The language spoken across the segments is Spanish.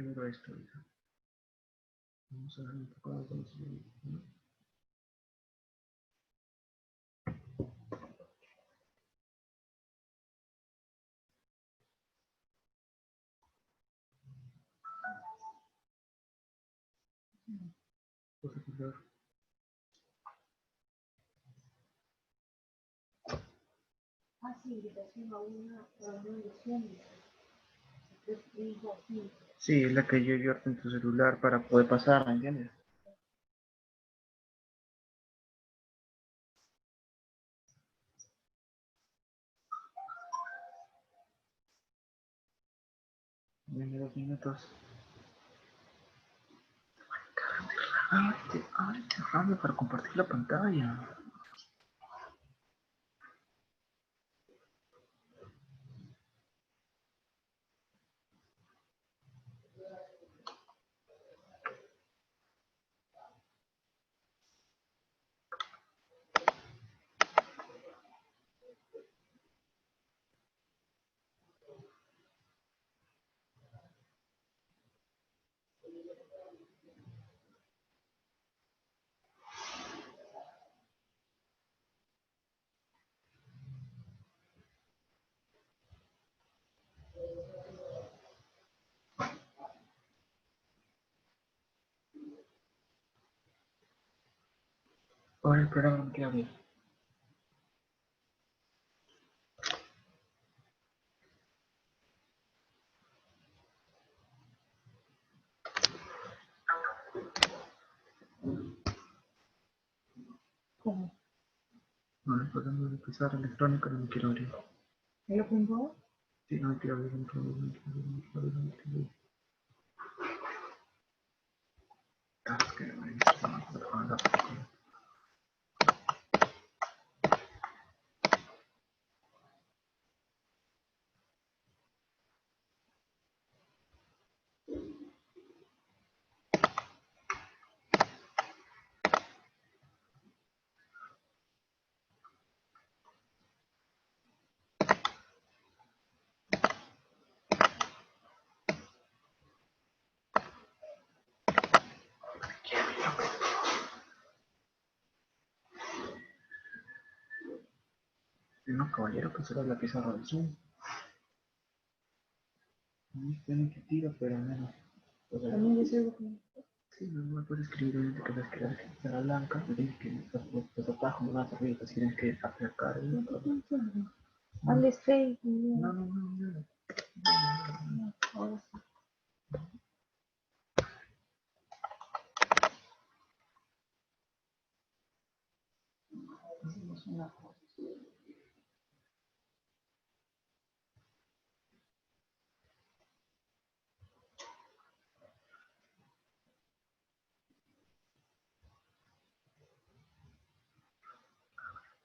qué duró esto, hija. Vamos a ver un poco de dos, ¿no? Cosa que ver. Sí, invitación a una reunión de Zoom. Sí, es la que yo abierto en tu celular para poder pasar, ¿me entiendes? Dame 2 minutos. Ábrete rápido para compartir la pantalla. Ahora el programa me queda bien. ¿Cómo? Ahora el programa de empezar electrónica no me quiero abrir. ¿Me lo pongo? Sí, no me quiero abrir, no me quiero abrir, no me quiero abrir, no me quiero abrir, no me quiero abrir. Es que me gusta. No, caballero, que será la pizarra del Zoom. Tiene que tiro, pero menos. O sea, También deseo que... sí, no puedes escribir obviamente que ves que la pizarra blanca, me dices que los atajos no van a servir, pues tienes que acercar el... Hazle fake. No, no, no, no. No, ahora sí. Hacemos una cosa.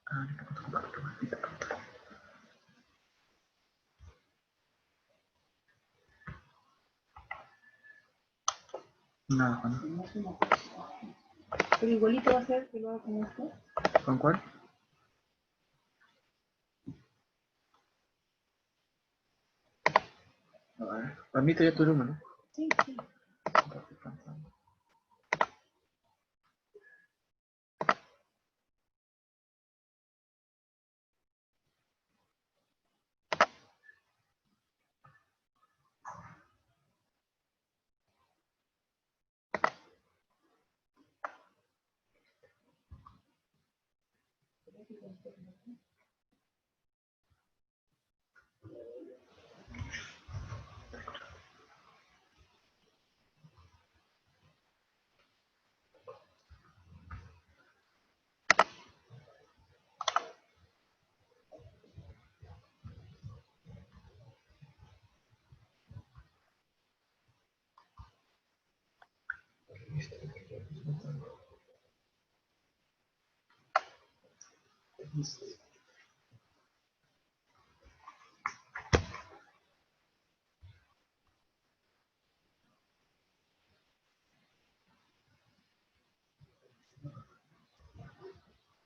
Ah, ¿qué pasa con la maldita puta? Nada, Juan. Hacemos una cosa. Pero igualito va a ser que lo haga con esto. ¿Con cuál? A ver, permite ya tu número, ¿no? Sí, sí. Estoy cansado.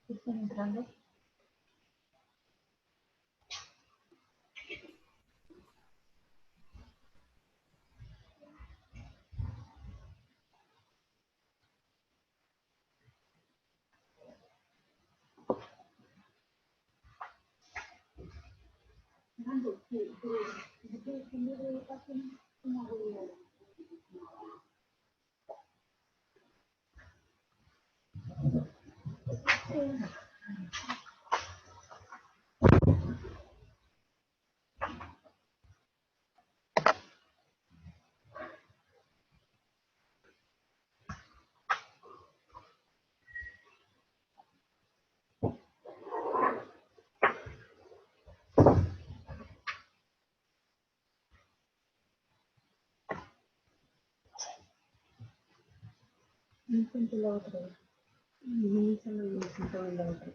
¿Están entrando? No encuentro la otra. Minimízalo y siento la otra.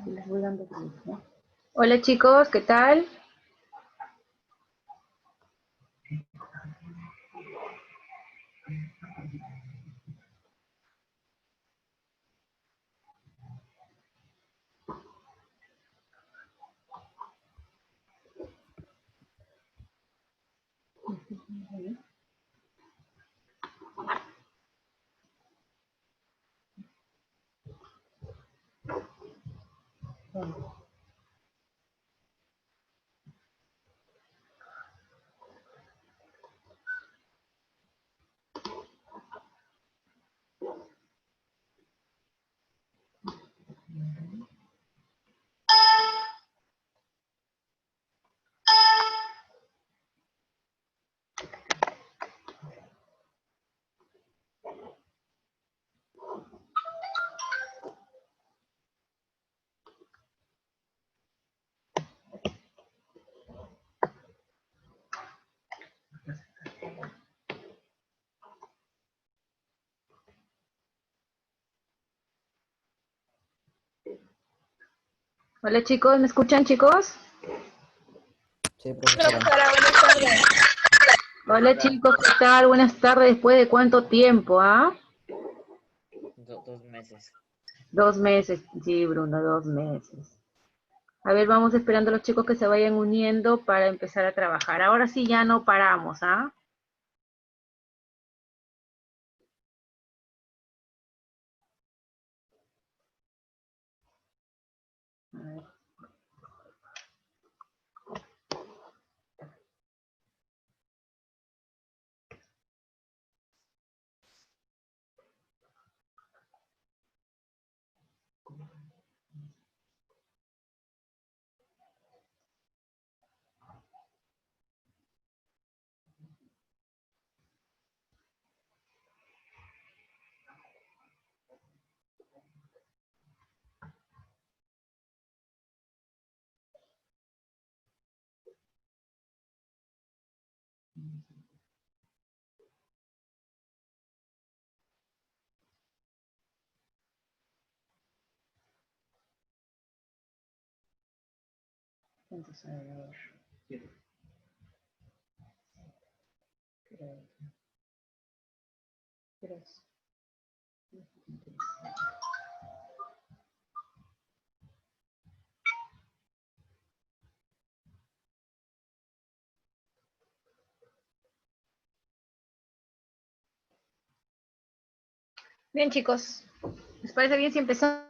Les voy dando clic, ¿no? Hola chicos, ¿qué tal? Hola chicos, ¿me escuchan chicos? Sí, profesora. Buenas tardes. Hola chicos, ¿qué tal? Buenas tardes, ¿después de cuánto tiempo, ah? 2 meses. 2 meses, sí Bruno, 2 meses. A ver, vamos esperando a los chicos que se vayan uniendo para empezar a trabajar. Ahora sí ya no paramos, ¿ah? A ver. Entonces, a ver. Tres. Bien chicos, ¿les parece bien si empezamos?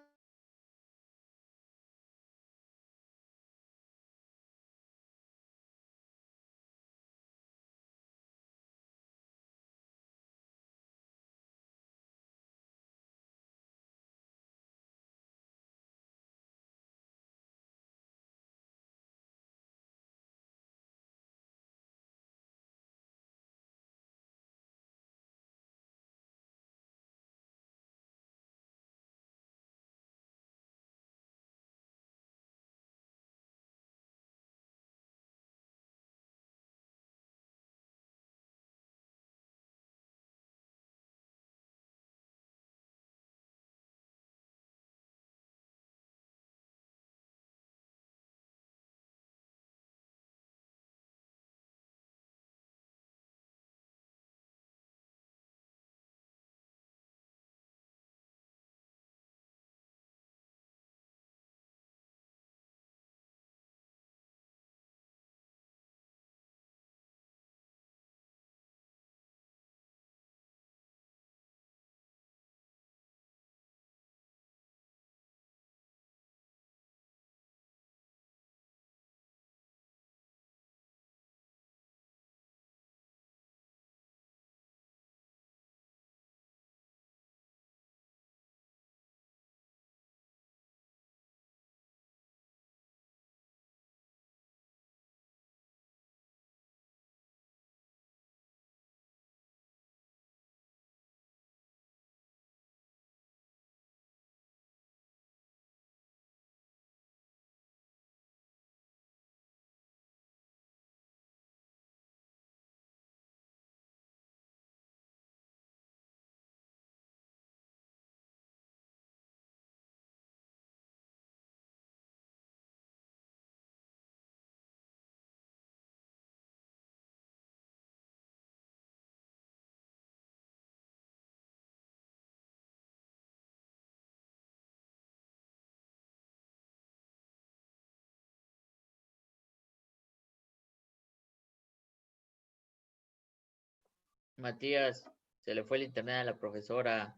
Matías, se le fue el internet a la profesora.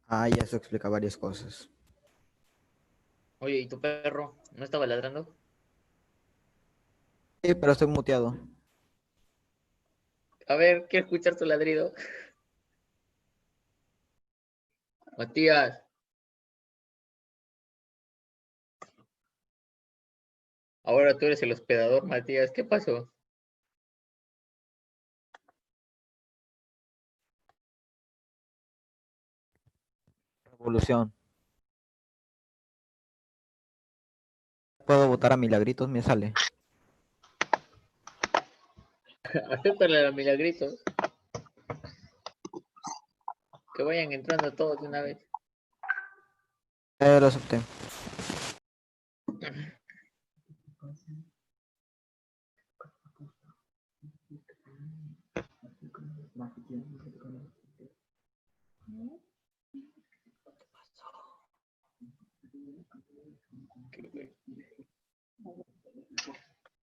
Ah, ya eso explica varias cosas. Oye, ¿y tu perro? ¿No estaba ladrando? Sí, pero estoy muteado. A ver, quiero escuchar tu ladrido. Matías, ahora tú eres el hospedador, Matías. ¿Qué pasó? Revolución. Puedo votar a Milagritos, me sale. Acéptale a Milagrito. Que vayan entrando todos de una vez. Lo acepté.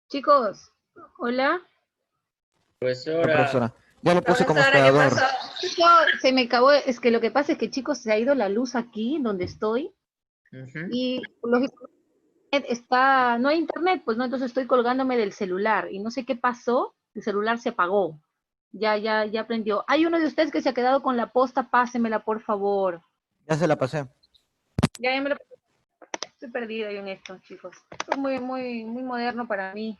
Chicos, hola. Profesora, Profesora. Ya lo puse como Profesora, ¿qué hospedador. pasó? Chicos, se me acabó, es que lo que pasa es que, chicos, se ha ido la luz aquí donde estoy ujú. y lógicamente está, no hay internet, pues no, entonces estoy colgándome del celular y no sé qué pasó, el celular se apagó. Ya prendió. Hay uno de ustedes que se ha quedado con la posta, pásemela, por favor. Ya se la pasé. Ya me lo estoy perdida yo en esto, chicos. Esto es muy moderno para mí.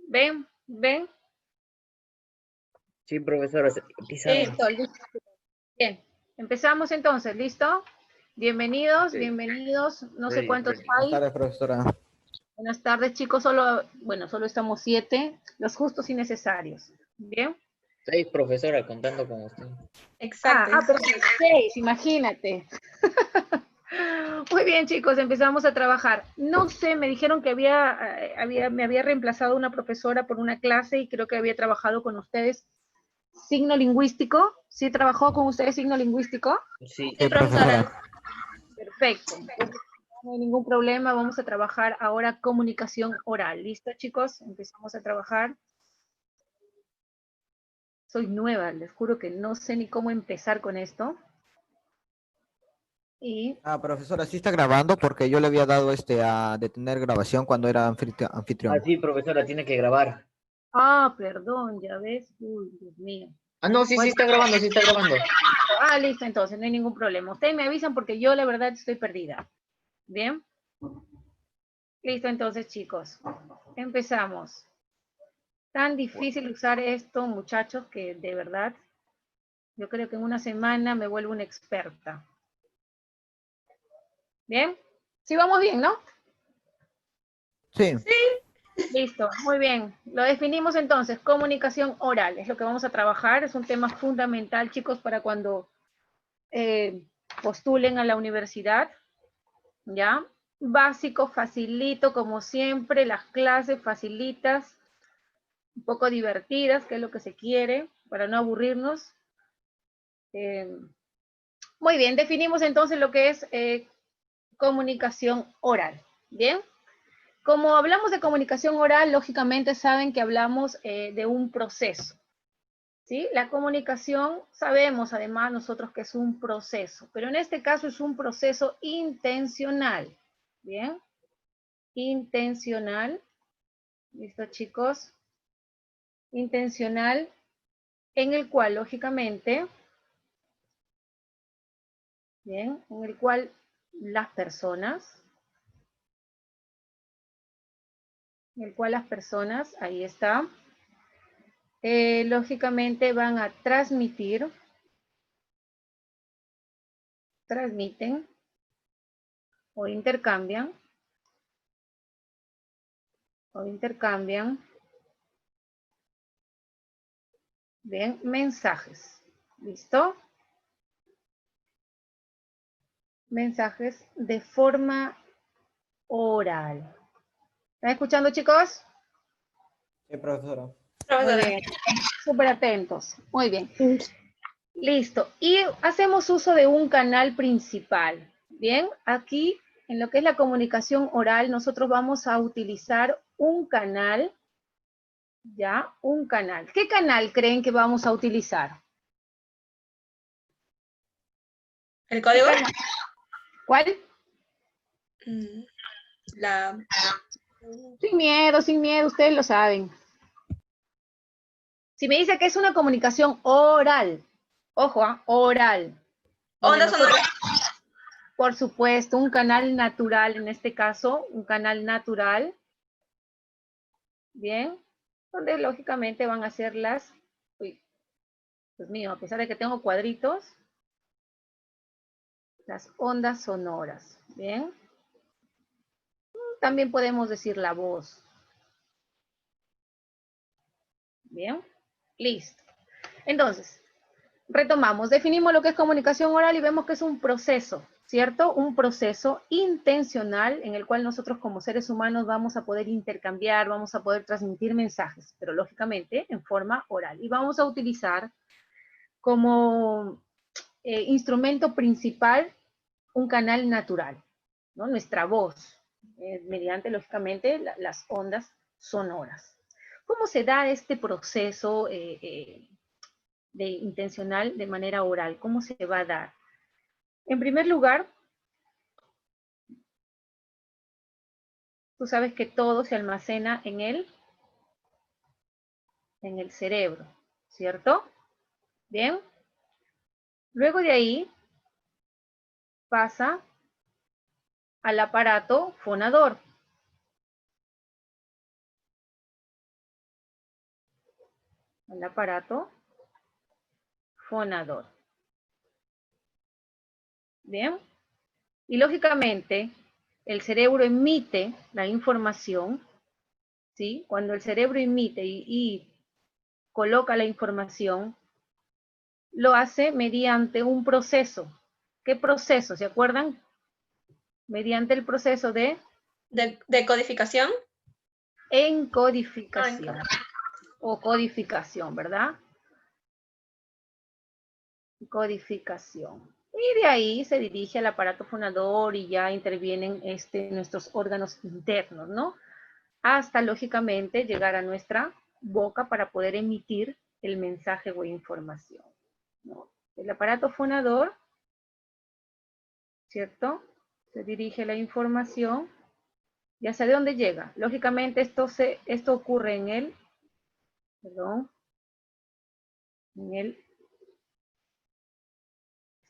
¿Ven? Sí, profesora, pizarra. Listo. Bien, empezamos entonces, ¿listo? Bienvenidos. No sé Ready, cuántos ready. Buenas hay. tardes, profesora. Buenas tardes, chicos. Solo estamos 7, los justos y necesarios. Bien. 6, profesora, contando con usted. Exacto. Pero 6, imagínate. Muy bien, chicos, empezamos a trabajar. No sé, me dijeron que me había reemplazado una profesora por una clase y creo que había trabajado con ustedes signo lingüístico. ¿Sí trabajó con ustedes signo lingüístico? Sí, Sí, profesora. Perfecto. Entonces, no hay ningún problema. Vamos a trabajar ahora comunicación oral. ¿Listo, chicos? Empezamos a trabajar. Soy nueva, les juro que no sé ni cómo empezar con esto. Y, Ah, profesora, sí está grabando porque yo le había dado a detener grabación cuando era anfitrión. sí, profesora, tiene que grabar. perdón, ya ves. Uy, Dios mío. Ah, no, sí, sí Bueno, está grabando, sí está grabando. listo, entonces, no hay ningún problema. Ustedes me avisan porque yo, la verdad, estoy perdida. ¿Bien? Listo, entonces, chicos. Empezamos. Tan difícil usar esto, muchachos, que de verdad, yo creo que en una semana me vuelvo una experta. ¿Bien? Sí, vamos bien, ¿no? Sí. Listo, muy bien. Lo definimos entonces, comunicación oral, es lo que vamos a trabajar, es un tema fundamental, chicos, para cuando postulen a la universidad, ¿ya? Básico, facilito, como siempre, las clases facilitas, un poco divertidas, que es lo que se quiere, para no aburrirnos. Muy bien, definimos entonces lo que es comunicación oral, ¿bien? Como hablamos de comunicación oral, lógicamente saben que hablamos de un proceso, ¿sí? La comunicación, sabemos además nosotros que es un proceso, pero en este caso es un proceso intencional, ¿bien? Intencional, ¿listo, chicos? Intencional, en el cual, lógicamente, ¿bien? En el cual las personas, ahí está, lógicamente van a transmiten o intercambian, bien, mensajes. ¿Listo? Mensajes de forma oral. ¿Están escuchando, chicos? Sí, profesora. Muy Profesora. bien. Súper atentos. Muy bien. Listo. Y hacemos uso de un canal principal. Bien, aquí en lo que es la comunicación oral, nosotros vamos a utilizar un canal Ya, un canal. ¿Qué canal creen que vamos a utilizar? ¿El código? ¿Cuál? La... Sin miedo, ustedes lo saben. Si me dice que es una comunicación oral, ojo, oral. Onda sonora. Por supuesto, un canal natural, en este caso, un canal natural. Bien, donde lógicamente van a ser las, uy, Dios mío, a pesar de que tengo cuadritos, las ondas sonoras. Bien, también podemos decir la voz. Bien, listo. Entonces, retomamos, definimos lo que es comunicación oral y vemos que es un proceso, ¿cierto? Un proceso intencional en el cual nosotros como seres humanos vamos a poder intercambiar, vamos a poder transmitir mensajes, pero lógicamente en forma oral. Y vamos a utilizar como instrumento principal un canal natural, ¿no? Nuestra voz, mediante lógicamente las ondas sonoras. ¿Cómo se da este proceso de intencional de manera oral? ¿Cómo se va a dar? En primer lugar, tú sabes que todo se almacena en el cerebro, ¿cierto? Bien. Luego de ahí pasa al aparato fonador. Al aparato fonador. Bien. Y lógicamente, el cerebro emite la información, ¿sí? Cuando el cerebro emite y coloca la información, lo hace mediante un proceso. ¿Qué proceso? ¿Se acuerdan? Mediante el proceso de ¿De codificación? encodificación o codificación, ¿verdad? Codificación. Y de ahí se dirige al aparato fonador y ya intervienen nuestros órganos internos, ¿no? Hasta, lógicamente, llegar a nuestra boca para poder emitir el mensaje o información, ¿no? El aparato fonador, ¿cierto? Se dirige la información. ¿Ya sé de dónde llega? Lógicamente, esto ocurre en el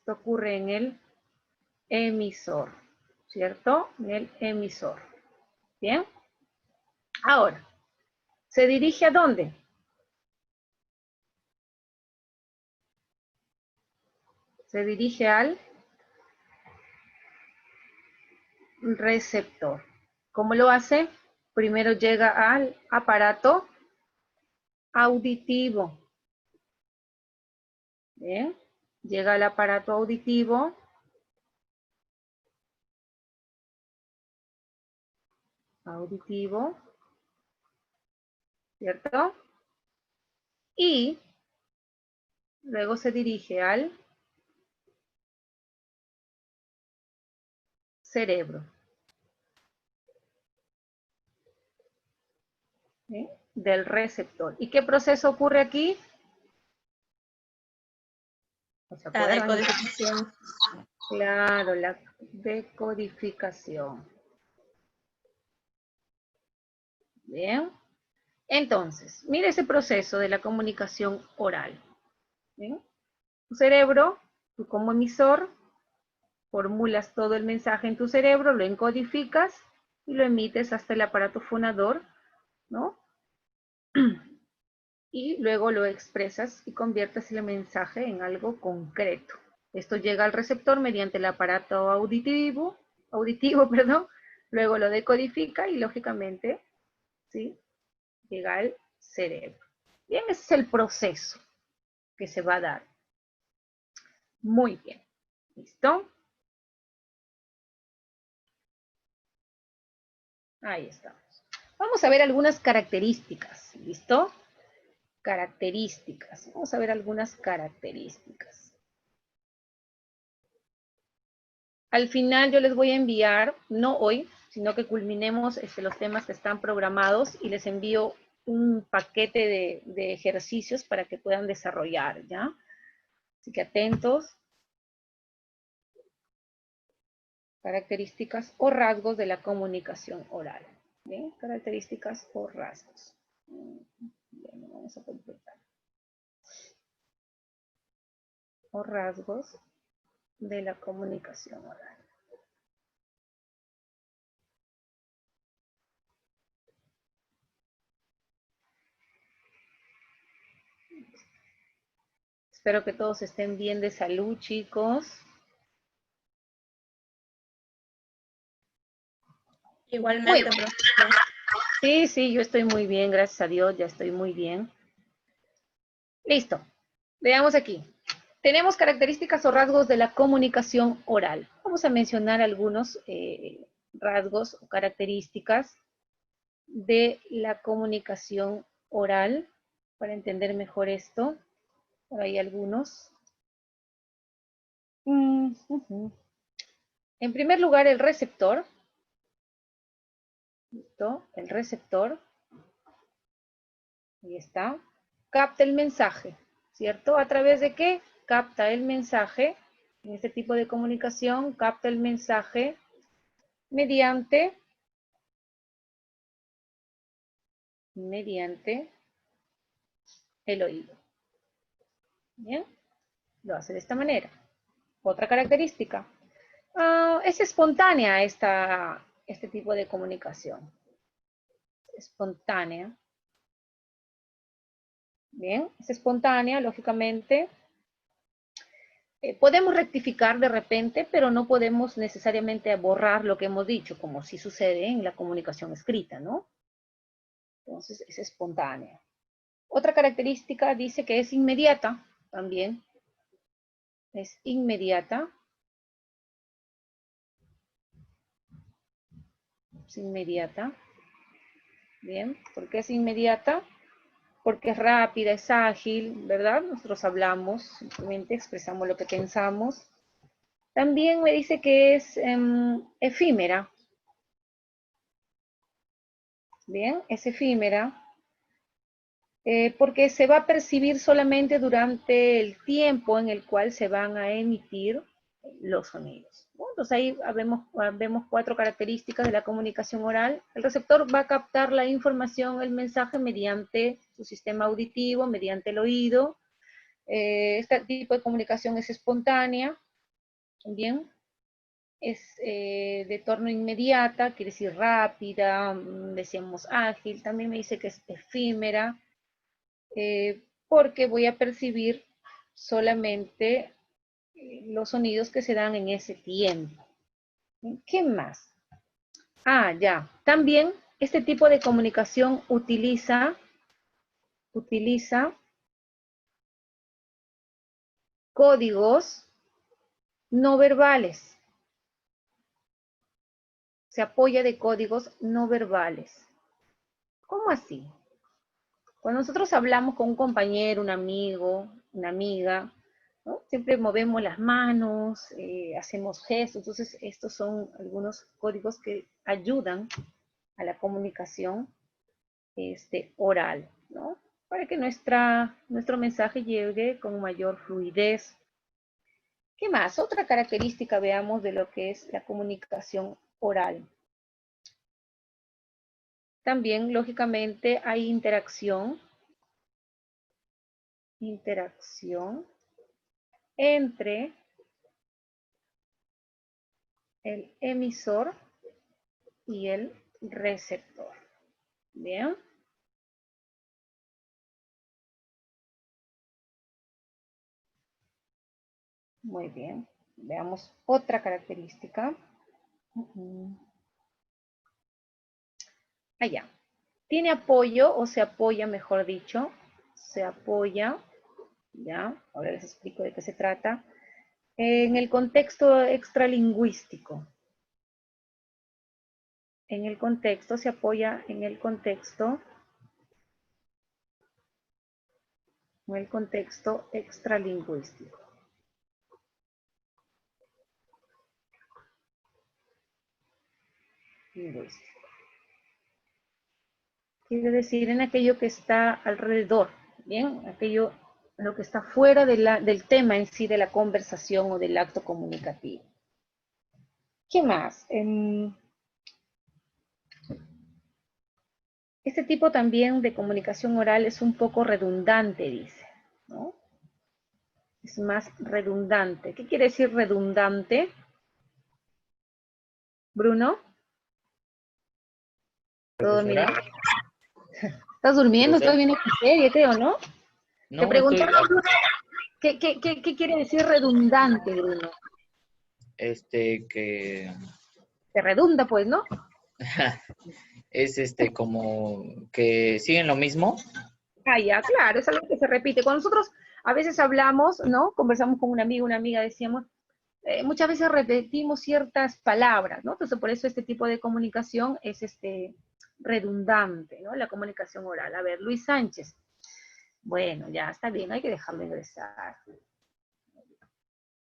esto ocurre en el emisor, ¿cierto? En el emisor. Bien. Ahora, ¿se dirige a dónde? Se dirige al receptor. ¿Cómo lo hace? Primero llega al aparato auditivo. Bien. Llega al aparato auditivo. ¿Cierto? Y luego se dirige al cerebro. ¿Sí? Del receptor. ¿Y qué proceso ocurre aquí? La decodificación. Claro, la decodificación. Bien. Entonces, mire ese proceso de la comunicación oral. ¿Bien? Tu cerebro, tú como emisor, formulas todo el mensaje en tu cerebro, lo encodificas y lo emites hasta el aparato fonador, ¿no? Y luego lo expresas y conviertes el mensaje en algo concreto. Esto llega al receptor mediante el aparato auditivo, perdón, luego lo decodifica y lógicamente, ¿sí? Llega al cerebro. Bien, ese es el proceso que se va a dar. Muy bien. ¿Listo? Ahí estamos. Vamos a ver algunas características. ¿Listo? Características. Vamos a ver algunas características. Al final yo les voy a enviar, no hoy, sino que culminemos los temas que están programados y les envío un paquete de ejercicios para que puedan desarrollar, ¿ya? Así que atentos. Características o rasgos de la comunicación oral. ¿Bien? Características o rasgos. Bien, vamos a completar. O rasgos de la comunicación oral. Espero que todos estén bien de salud, chicos. Igualmente, Muy profesora. Sí, yo estoy muy bien, gracias a Dios, ya estoy muy bien. Listo. Veamos aquí. Tenemos características o rasgos de la comunicación oral. Vamos a mencionar algunos rasgos o características de la comunicación oral para entender mejor esto. Por ahí algunos. En primer lugar, el receptor. ¿Listo? El receptor. Ahí está. Capta el mensaje, ¿cierto? ¿A través de qué? Capta el mensaje. En este tipo de comunicación, capta el mensaje mediante el oído. ¿Bien? Lo hace de esta manera. Otra característica. Es espontánea este tipo de comunicación. Espontánea. Bien, es espontánea, lógicamente. Podemos rectificar de repente, pero no podemos necesariamente borrar lo que hemos dicho, como sí sucede en la comunicación escrita, ¿no? Entonces, es espontánea. Otra característica dice que es inmediata, también. Es inmediata. Es inmediata. Bien, ¿por qué es inmediata? Porque es rápida, es ágil, ¿verdad? Nosotros hablamos, simplemente expresamos lo que pensamos. También me dice que es efímera. Bien, es efímera. Porque se va a percibir solamente durante el tiempo en el cual se van a emitir los sonidos. ¿No? Entonces ahí vemos 4 características de la comunicación oral. El receptor va a captar la información, el mensaje, mediante su sistema auditivo, mediante el oído. Este tipo de comunicación es espontánea, también. Es de torno inmediata, quiere decir rápida, decíamos ágil. También me dice que es efímera. Porque voy a percibir solamente los sonidos que se dan en ese tiempo. ¿Qué más? Ya. También este tipo de comunicación utiliza códigos no verbales. Se apoya de códigos no verbales. ¿Cómo así? Cuando nosotros hablamos con un compañero, un amigo, una amiga, ¿no? Siempre movemos las manos, hacemos gestos. Entonces, estos son algunos códigos que ayudan a la comunicación oral, ¿no? Para que nuestro mensaje llegue con mayor fluidez. ¿Qué más? Otra característica, veamos, de lo que es la comunicación oral. También, lógicamente, hay interacción entre el emisor y el receptor. Bien. Muy bien. Veamos otra característica. Allá. Tiene apoyo, o se apoya, mejor dicho. Se apoya, ¿ya? Ahora les explico de qué se trata. En el contexto extralingüístico. En el contexto, se apoya en el contexto extralingüístico. quiere decir en aquello que está alrededor, ¿bien? Aquello, lo que está fuera del tema en sí de la conversación o del acto comunicativo. ¿Qué más? Este tipo también de comunicación oral es un poco redundante, dice, ¿no? Es más redundante. ¿Qué quiere decir redundante? Bruno. ¿Todo Profesora, bien? ¿Estás durmiendo? profesora, ¿Estás viendo tu serie, creo, no? Te no estoy, preguntaba, Bruno, ¿qué quiere decir redundante, Bruno? que Te redunda, pues, ¿no? es como que siguen lo mismo. Ah, ya, claro, es algo que se repite. Cuando nosotros a veces hablamos, ¿no? Conversamos con un amigo, una amiga, decíamos, muchas veces repetimos ciertas palabras, ¿no? Entonces, por eso este tipo de comunicación es redundante, ¿no? La comunicación oral. A ver, Luis Sánchez. Bueno, ya está bien, hay que dejarlo ingresar.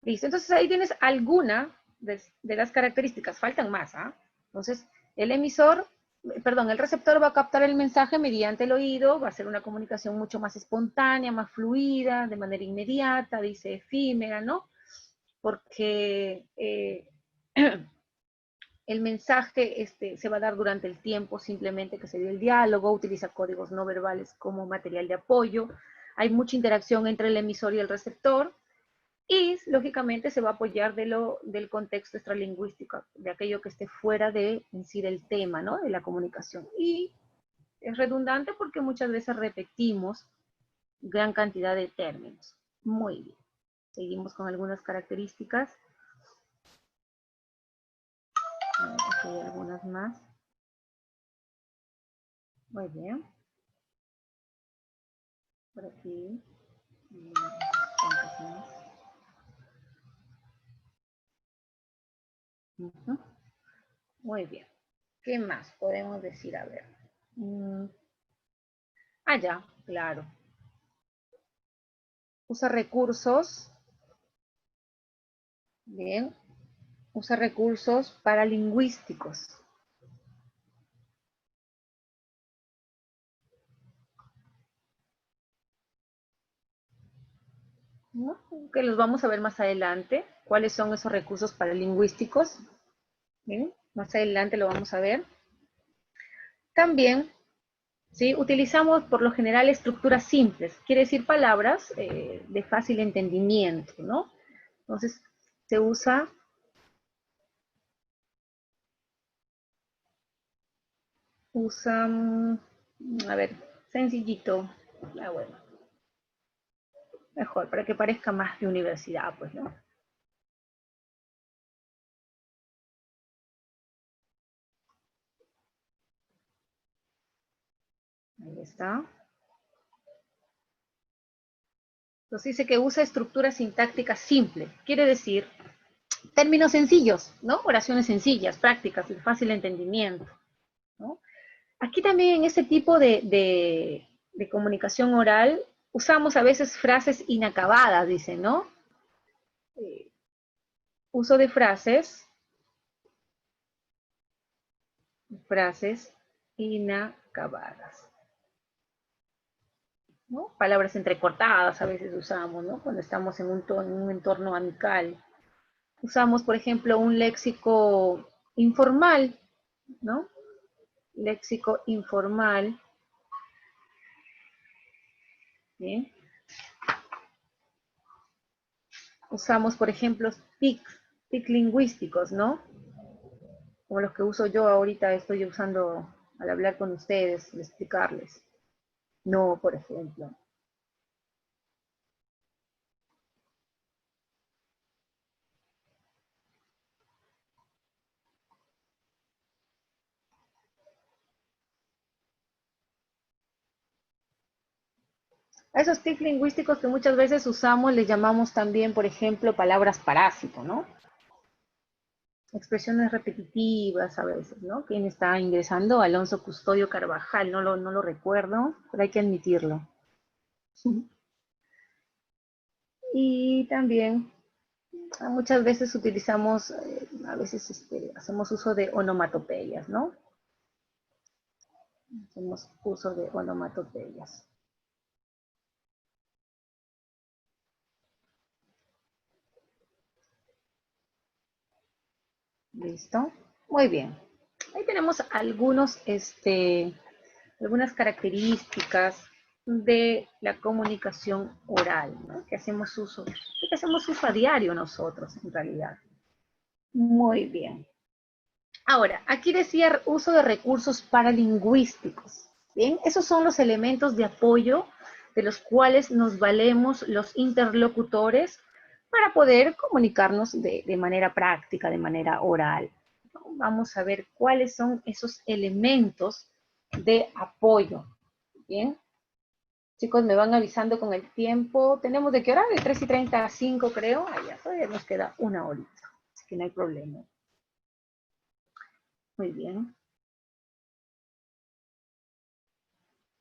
Listo, entonces ahí tienes alguna de las características, faltan más, ¿ah? Entonces, el emisor, perdón, el receptor va a captar el mensaje mediante el oído, va a ser una comunicación mucho más espontánea, más fluida, de manera inmediata, dice efímera, ¿no? Porque el mensaje se va a dar durante el tiempo simplemente que se dio el diálogo, utiliza códigos no verbales como material de apoyo, hay mucha interacción entre el emisor y el receptor, y lógicamente se va a apoyar del contexto extralingüístico, de aquello que esté fuera de en sí del tema, ¿no? De la comunicación. Y es redundante porque muchas veces repetimos gran cantidad de términos. Muy bien. Seguimos con algunas características. A ver, aquí hay algunas más. Muy bien. Por aquí. ¿Cuántas más? Uh-huh. Muy bien. ¿Qué más podemos decir? A ver. Ya, claro. Usa recursos. Bien. Usa recursos paralingüísticos. ¿No? Que los vamos a ver más adelante. ¿Cuáles son esos recursos paralingüísticos? Bien, más adelante lo vamos a ver. También, ¿sí? Utilizamos por lo general estructuras simples. Quiere decir palabras de fácil entendimiento, ¿no? Entonces, se usa a ver, sencillito. Bueno, mejor, para que parezca más de universidad, pues, ¿no? Ahí está. Entonces dice que usa estructuras sintácticas simples. Quiere decir términos sencillos, ¿no? Oraciones sencillas, prácticas, de fácil entendimiento, ¿no? Aquí también en este tipo de comunicación oral usamos a veces frases inacabadas, dice, ¿no? Uso de frases inacabadas, ¿no? Palabras entrecortadas a veces usamos, ¿no? Cuando estamos en un entorno amical. Usamos, por ejemplo, un léxico informal, ¿no? Léxico informal. Bien. Usamos, por ejemplo, TIC lingüísticos, ¿no? Como los que uso yo ahorita, estoy usando al hablar con ustedes, al explicarles. No, por ejemplo. A esos tics lingüísticos que muchas veces usamos, les llamamos también, por ejemplo, palabras parásito, ¿no? Expresiones repetitivas a veces, ¿no? ¿Quién está ingresando? Alonso Custodio Carvajal, no lo recuerdo, pero hay que admitirlo. Y también muchas veces utilizamos, a veces hacemos uso de onomatopeyas, ¿no? Hacemos uso de onomatopeyas. ¿Listo? Muy bien. Ahí tenemos algunas características de la comunicación oral, ¿no? Que hacemos uso a diario nosotros, en realidad. Muy bien. Ahora, aquí decía uso de recursos paralingüísticos. Bien, esos son los elementos de apoyo de los cuales nos valemos los interlocutores para poder comunicarnos de manera práctica, de manera oral. Vamos a ver cuáles son esos elementos de apoyo. Bien, chicos, me van avisando con el tiempo. ¿Tenemos de qué hora? De 3:30 a 5, creo. Allá todavía nos queda una horita, así que no hay problema. Muy bien.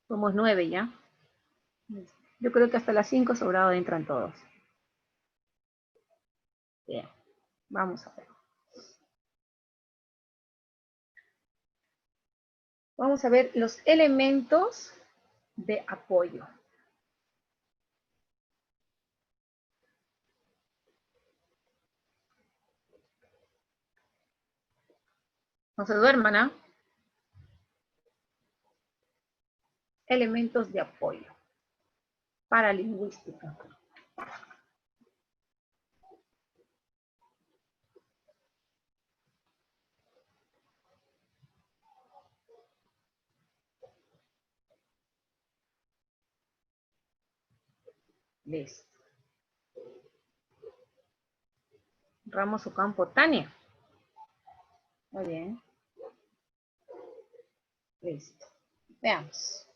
Somos 9 ya. Yo creo que hasta las 5 sobrado entran todos. Bien, vamos a ver. Vamos a ver los elementos de apoyo. No se duerman, ¿ah? Elementos de apoyo. Paralingüística. Listo. Ramos Ocampo, Tania. Muy bien. Listo. Veamos.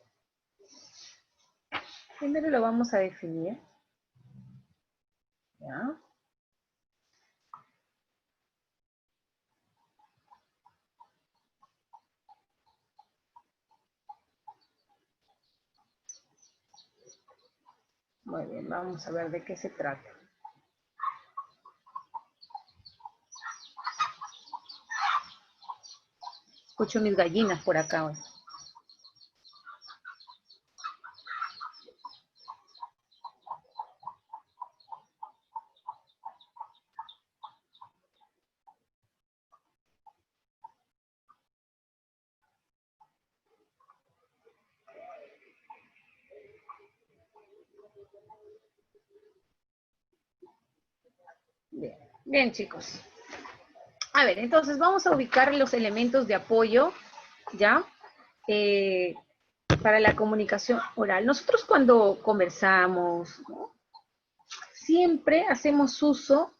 Primero lo vamos a definir. ¿Ya? Muy bien, vamos a ver de qué se trata. Escucho mis gallinas por acá hoy. Bien, bien, chicos. A ver, entonces vamos a ubicar los elementos de apoyo, ¿ya? Para la comunicación oral. Nosotros cuando conversamos, ¿no? Siempre hacemos uso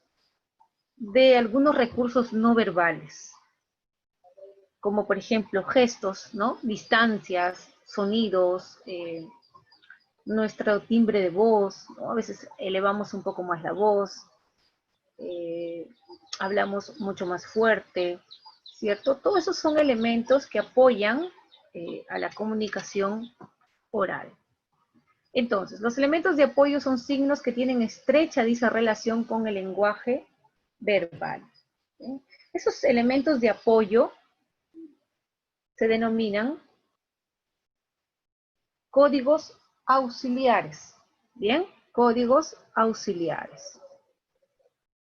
de algunos recursos no verbales, como por ejemplo gestos, ¿no? Distancias, sonidos, nuestro timbre de voz, ¿no? A veces elevamos un poco más la voz, hablamos mucho más fuerte, ¿cierto? Todos esos son elementos que apoyan a la comunicación oral. Entonces, los elementos de apoyo son signos que tienen estrecha dicha relación con el lenguaje verbal. ¿Sí? Esos elementos de apoyo se denominan códigos auxiliares. ¿Bien? Códigos auxiliares.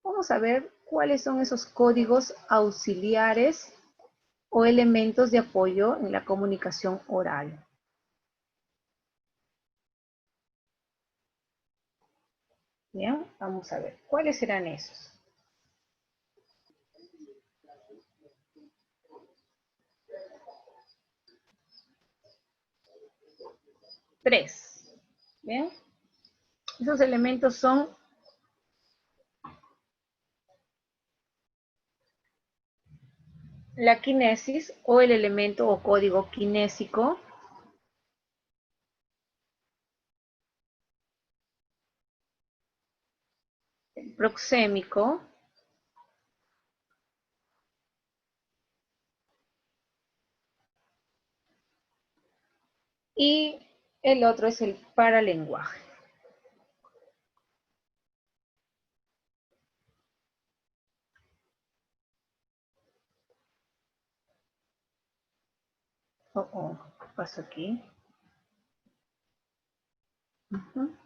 Vamos a ver cuáles son esos códigos auxiliares o elementos de apoyo en la comunicación oral. Bien, vamos a ver cuáles serán esos. Tres. Bien, esos elementos son la quinesis o el elemento o código kinésico, el proxémico, y el otro es el paralenguaje. paso aquí. Ujú.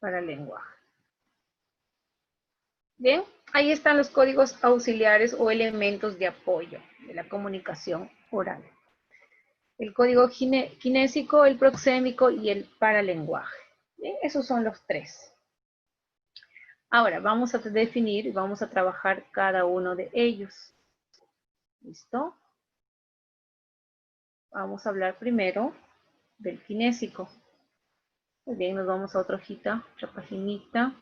Para lenguaje. Bien, ahí están los códigos auxiliares o elementos de apoyo de la comunicación oral. El código kinésico, el proxémico y el paralenguaje. Bien, esos son los tres. Ahora vamos a definir y vamos a trabajar cada uno de ellos. ¿Listo? Vamos a hablar primero del kinésico. Muy bien, nos vamos a otra hojita, otra paginita.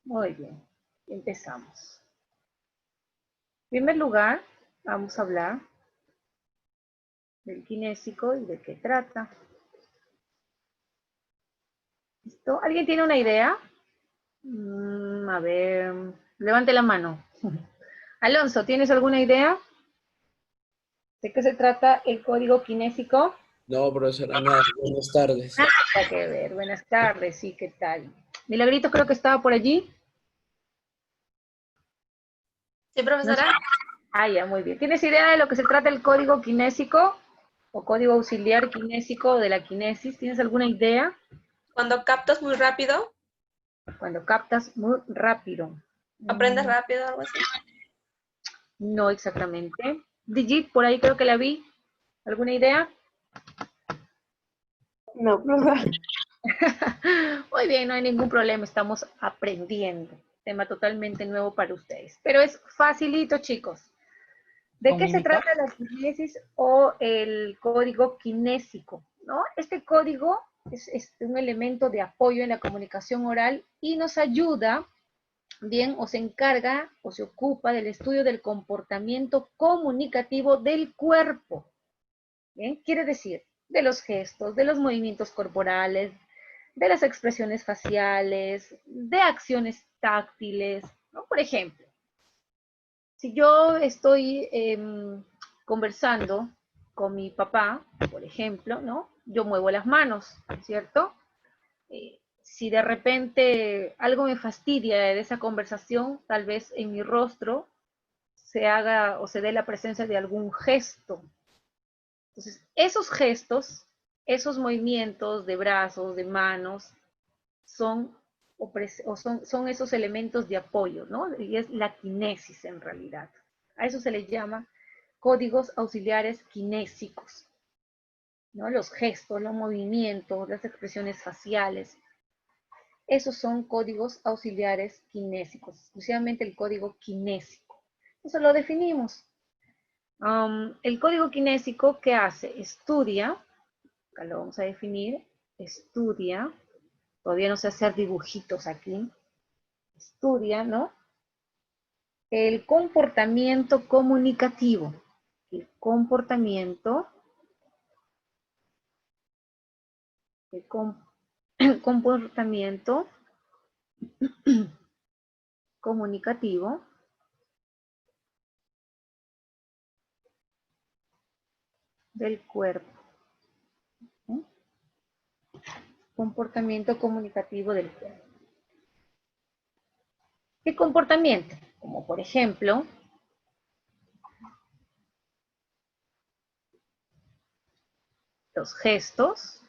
Muy bien, empezamos. En primer lugar, vamos a hablar del kinésico y de qué trata. ¿Listo? ¿Alguien tiene una idea? A ver, levante la mano. Alonso, ¿tienes alguna idea? ¿De qué se trata el código kinésico? No, profesora, nada. Buenas tardes. Nada que ver. Buenas tardes, sí, ¿qué tal? Milagrito creo que estaba por allí. Sí, profesora. Ah, ya, muy bien. ¿Tienes idea de lo que se trata el código kinésico o código auxiliar kinésico de la kinesis? ¿Tienes alguna idea? Cuando captas muy rápido, Cuando captas muy rápido. aprendes rápido, algo así. No exactamente. Digit, por ahí creo que la vi. ¿Alguna idea? No, profesora. Muy bien, no hay ningún problema, estamos aprendiendo. Tema totalmente nuevo para ustedes. Pero es facilito, chicos. ¿De qué se trata la kinesis o el código kinésico? ¿No? Este código es un elemento de apoyo en la comunicación oral y nos ayuda, bien, o se encarga o se ocupa del estudio del comportamiento comunicativo del cuerpo. ¿Bien? Quiere decir, de los gestos, de los movimientos corporales, de las expresiones faciales, de acciones táctiles, ¿no? Por ejemplo, si yo estoy conversando con mi papá, por ejemplo, ¿no? Yo muevo las manos, ¿cierto? Si de repente algo me fastidia de esa conversación, tal vez en mi rostro se haga o se dé la presencia de algún gesto. Entonces, esos gestos, esos movimientos de brazos, de manos, son son esos elementos de apoyo, ¿no? Y es la kinesis en realidad. A eso se le llama códigos auxiliares kinésicos, ¿no? Los gestos, los movimientos, las expresiones faciales. Esos son códigos auxiliares kinésicos, exclusivamente el código kinésico. Eso lo definimos. El código kinésico, ¿qué hace? Estudia, acá lo vamos a definir, estudia, todavía no sé hacer dibujitos aquí, estudia, ¿no? El comportamiento comunicativo. El comportamiento, comportamiento comunicativo del cuerpo. ¿Sí? Comportamiento comunicativo del cuerpo. ¿Qué comportamiento? Como por ejemplo, los gestos.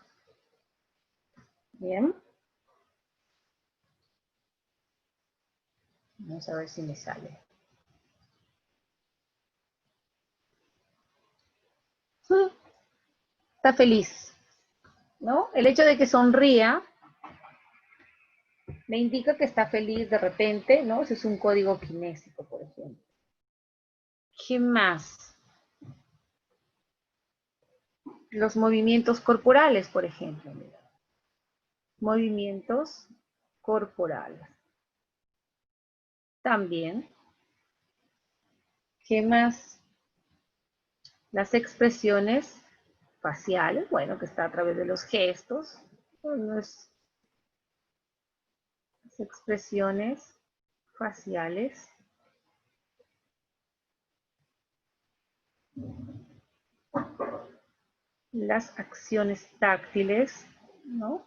Bien. Vamos a ver si me sale. Está feliz, ¿no? El hecho de que sonría me indica que está feliz de repente, ¿no? Ese es un código kinésico, por ejemplo. ¿Qué más? Los movimientos corporales, por ejemplo. Mira. Movimientos corporales. También. ¿Qué más? Las expresiones faciales, bueno, que está a través de los gestos. Las expresiones faciales. Las acciones táctiles, ¿no?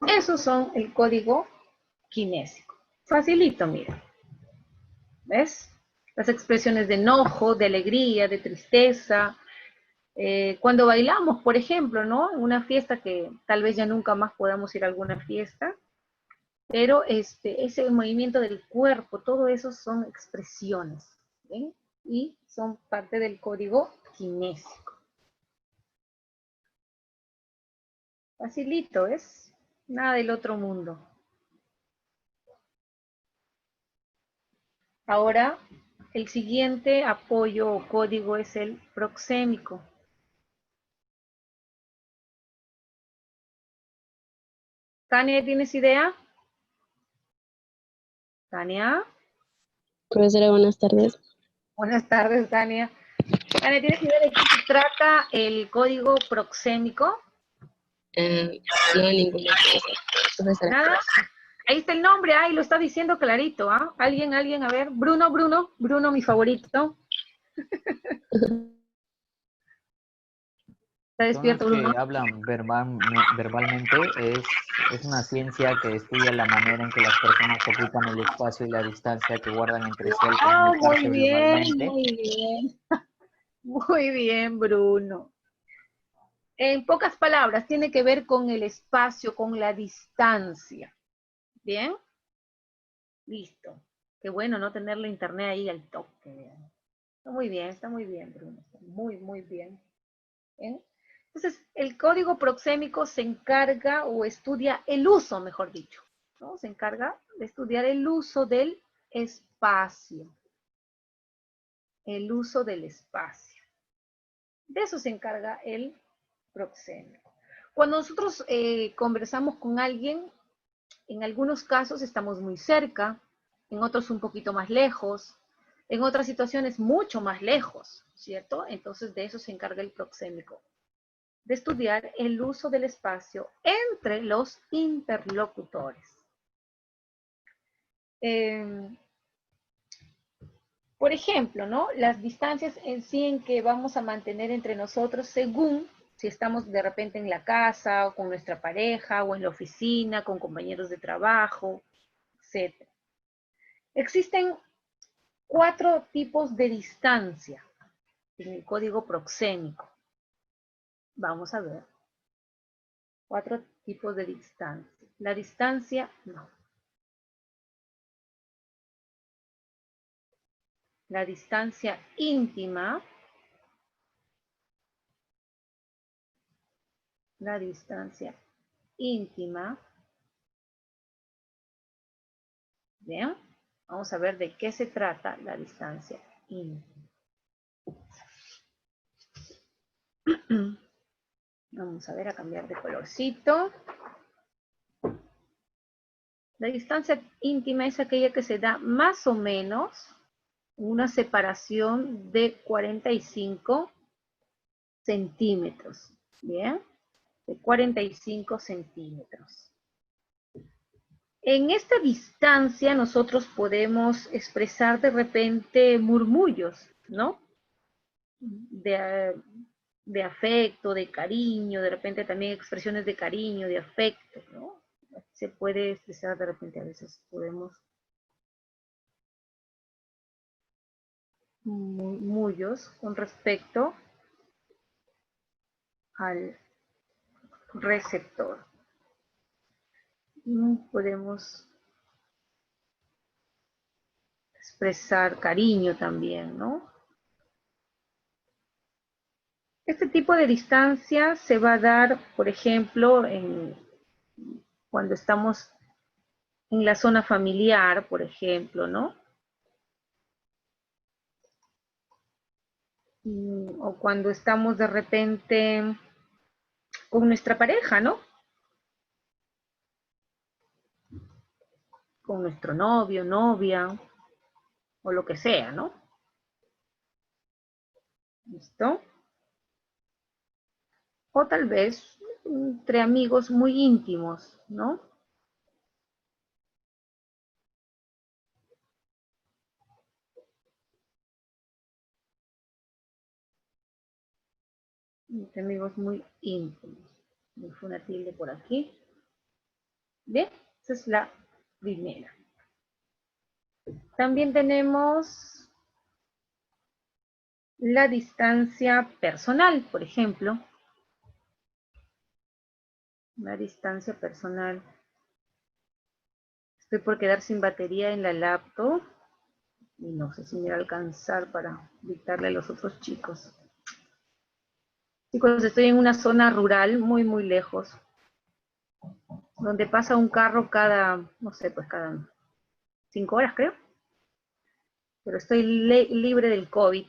Esos son el código kinésico. Facilito, mira. ¿Ves? Las expresiones de enojo, de alegría, de tristeza. Cuando bailamos, por ejemplo, ¿no? En una fiesta que tal vez ya nunca más podamos ir a alguna fiesta, pero ese movimiento del cuerpo, todo eso son expresiones, ¿ven? Y son parte del código kinésico. Facilito, ¿es? Nada del otro mundo. Ahora, el siguiente apoyo o código es el proxémico. Tania, ¿tienes idea? Tania. Profesora, buenas tardes. Buenas tardes, Tania. Tania, ¿tienes idea de qué se trata el código proxémico? No, ninguna profesora. Nada. Ahí está el nombre, ahí lo está diciendo clarito, ¿ah? Alguien, a ver. Bruno, mi favorito. ¿Está Son despierto, los Bruno? que hablan verbalmente. Es una ciencia que estudia la manera en que las personas ocupan el espacio y la distancia que guardan entre sí al Oh, comunicarse muy bien, verbalmente. muy bien. Muy bien, Bruno. En pocas palabras, tiene que ver con el espacio, con la distancia. ¿Bien? Listo. Qué bueno no tener la internet ahí al toque. Está muy bien, Bruno. Está muy, muy bien. ¿Bien? Entonces, el código proxémico se encarga o estudia el uso, mejor dicho, ¿no? Se encarga de estudiar el uso del espacio. El uso del espacio. De eso se encarga el proxémico. Cuando nosotros conversamos con alguien, en algunos casos estamos muy cerca, en otros un poquito más lejos, en otras situaciones mucho más lejos, ¿cierto? Entonces de eso se encarga el proxémico, de estudiar el uso del espacio entre los interlocutores. Por ejemplo, ¿no? Las distancias en sí en que vamos a mantener entre nosotros según si estamos de repente en la casa o con nuestra pareja o en la oficina, con compañeros de trabajo, etc. Existen 4 tipos de distancia en el código proxémico. Vamos a ver. 4 tipos de distancia. La distancia, no. La distancia íntima. La distancia íntima. Bien. Vamos a ver de qué se trata la distancia íntima. Vamos a ver, a cambiar de colorcito. La distancia íntima es aquella que se da más o menos una separación de 45 centímetros. Bien, de 45 centímetros. En esta distancia nosotros podemos expresar de repente murmullos, ¿no? De afecto, de cariño, de repente también expresiones de cariño, de afecto, ¿no? Se puede expresar de repente, a veces podemos murmullos con respecto al receptor. Podemos expresar cariño también, ¿no? Este tipo de distancia se va a dar, por ejemplo, cuando estamos en la zona familiar, por ejemplo, ¿no? O cuando estamos de repente con nuestra pareja, ¿no? Con nuestro novio, novia, o lo que sea, ¿no? ¿Listo? O tal vez entre amigos muy íntimos, ¿no? Entre amigos muy íntimos. Me fue una tilde por aquí. Bien, esa es la primera. También tenemos la distancia personal, por ejemplo. La distancia personal. Estoy por quedar sin batería en la laptop y no sé si me va a alcanzar para dictarle a los otros chicos. Chicos, estoy en una zona rural muy, muy lejos, donde pasa un carro cada, no sé, pues cada 5 horas creo. Pero estoy libre del COVID.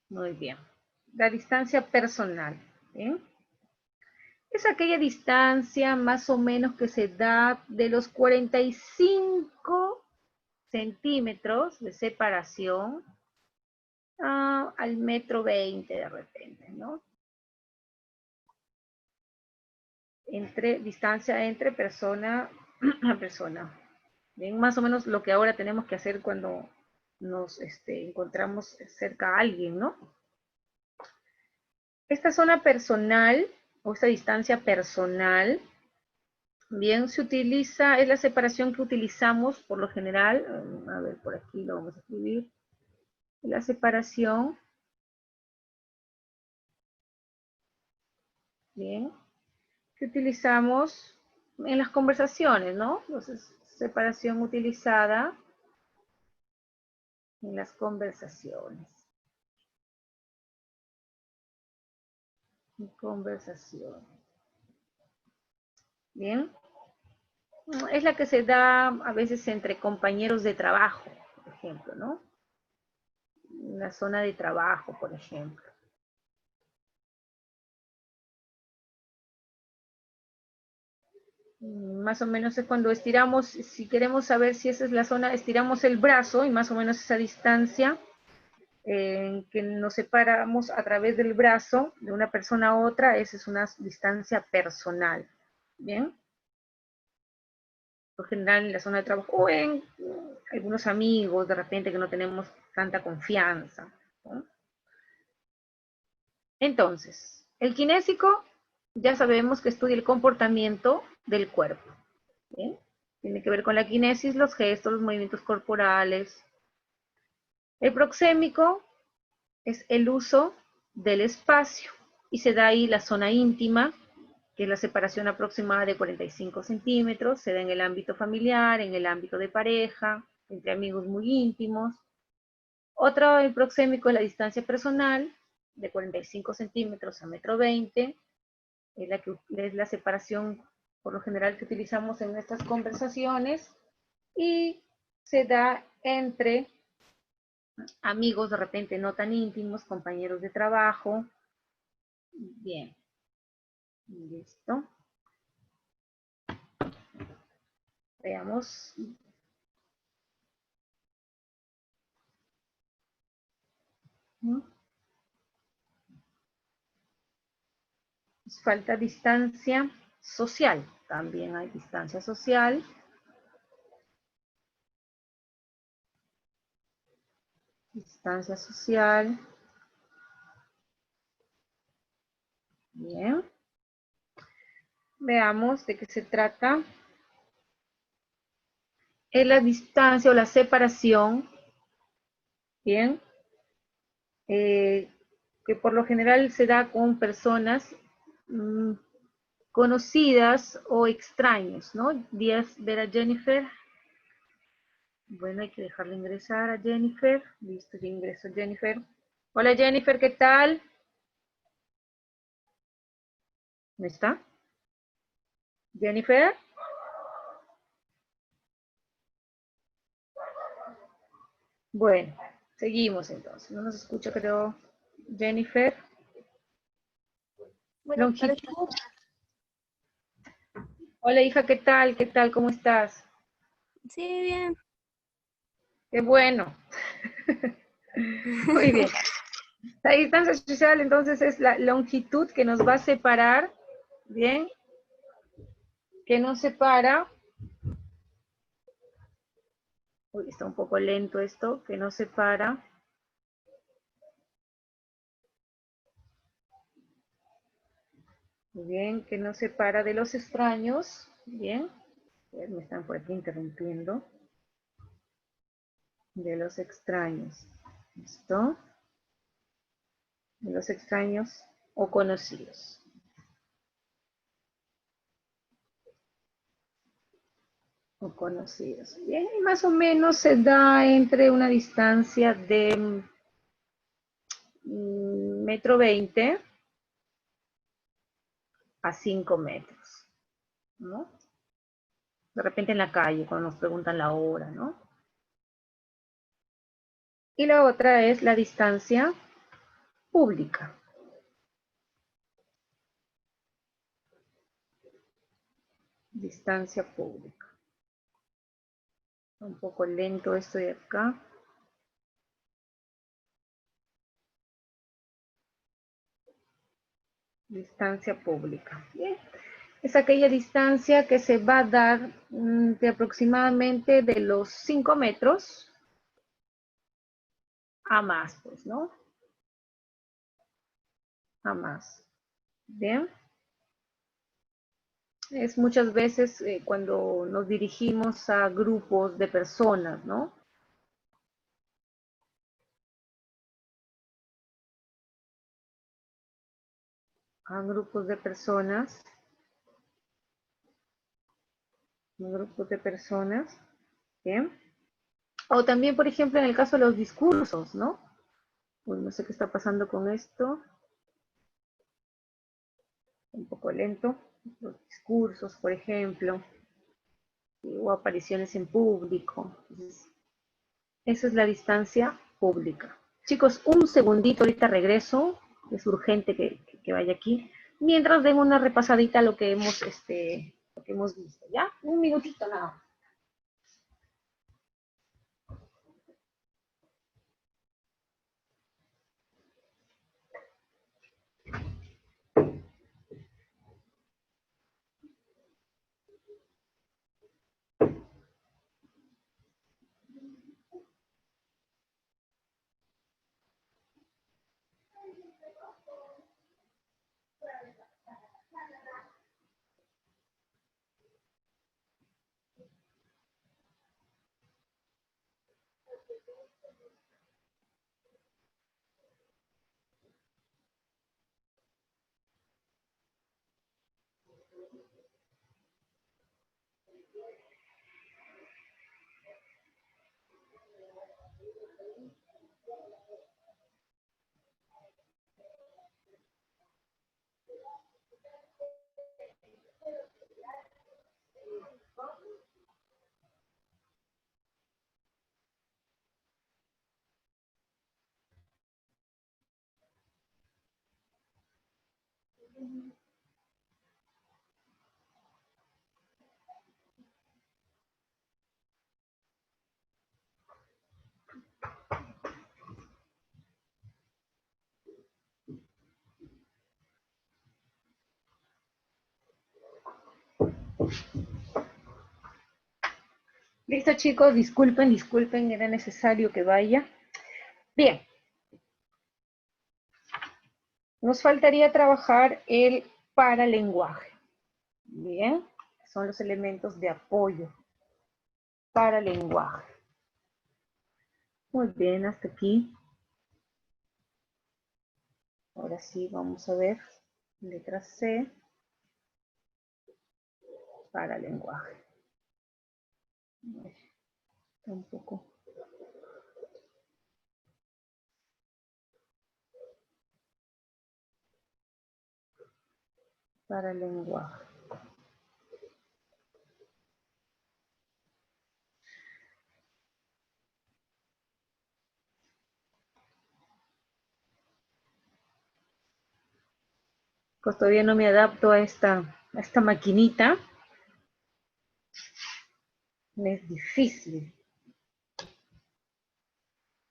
Muy bien. La distancia personal. ¿Bien? Es aquella distancia más o menos que se da de los 45 centímetros de separación al 1,20 m de repente, ¿no? Distancia entre persona a persona. Bien, más o menos lo que ahora tenemos que hacer cuando nos encontramos cerca a alguien, ¿no? Esta zona personal, o esta distancia personal, bien, se utiliza, es la separación que utilizamos por lo general, a ver, por aquí lo vamos a escribir, la separación, bien, que utilizamos en las conversaciones, ¿no? Entonces, separación utilizada en las conversaciones. Bien. Es la que se da a veces entre compañeros de trabajo, por ejemplo, ¿no? En la zona de trabajo, por ejemplo. Más o menos es cuando estiramos, si queremos saber si esa es la zona, estiramos el brazo y más o menos esa distancia que nos separamos a través del brazo de una persona a otra, esa es una distancia personal. ¿Bien? Por general en la zona de trabajo o en algunos amigos de repente que no tenemos tanta confianza, ¿no? Entonces, el kinésico ya sabemos que estudia el comportamiento del cuerpo. ¿Bien? Tiene que ver con la kinesis, los gestos, los movimientos corporales. El proxémico es el uso del espacio y se da ahí la zona íntima, que es la separación aproximada de 45 centímetros, se da en el ámbito familiar, en el ámbito de pareja, entre amigos muy íntimos. Otro, el proxémico, es la distancia personal, de 45 centímetros a 1,20 m, es la separación por lo general que utilizamos en nuestras conversaciones, y se da entre amigos de repente no tan íntimos, compañeros de trabajo. Bien, listo. Veamos. Falta distancia social. También hay distancia social. Distancia social. Bien. Veamos de qué se trata. Es la distancia o la separación, bien, que por lo general se da con personas conocidas o extraños, ¿no? Díaz ver a Jennifer. Bueno, hay que dejarle ingresar a Jennifer. Listo, ya ingresó Jennifer. Hola Jennifer, ¿qué tal? ¿No está? Jennifer. Bueno, seguimos entonces. No nos escucha, creo, Jennifer. Longitud. Hola hija, ¿qué tal? ¿Qué tal? ¿Cómo estás? Sí, bien. Qué bueno. Muy bien. La distancia social entonces es la longitud que nos va a separar, ¿bien? Que nos separa. Uy, está un poco lento esto, que nos separa Muy bien, que nos separa de los extraños. Bien, me están por aquí interrumpiendo. De los extraños. ¿Listo? De los extraños o conocidos. O conocidos. Bien, y más o menos se da entre una distancia de 1,20 m a 5 metros, ¿no? De repente en la calle, cuando nos preguntan la hora, ¿no? Y la otra es la distancia pública. Distancia pública. Un poco lento esto de acá. Distancia pública. Bien. Es aquella distancia que se va a dar de aproximadamente de los 5 metros a más, pues, ¿no? A más. Bien. Es muchas veces cuando nos dirigimos a grupos de personas, ¿no? A grupos de personas. Grupos de personas. Bien. O también, por ejemplo, en el caso de los discursos, ¿no? Pues no sé qué está pasando con esto. Un poco lento. Los discursos, por ejemplo. O apariciones en público. Entonces, esa es la distancia pública. Chicos, un segundito, ahorita regreso. Es urgente que vaya aquí. Mientras den una repasadita a lo que hemos visto, ¿ya? Un minutito nada más. Listo, chicos, disculpen, era necesario que vaya. Bien. Nos faltaría trabajar el paralenguaje. Bien, son los elementos de apoyo. Paralenguaje. Muy bien, hasta aquí. Ahora sí, vamos a ver. Letra C. Paralenguaje. Está un poco. Paralenguaje. Pues todavía no me adapto a esta maquinita. Es difícil.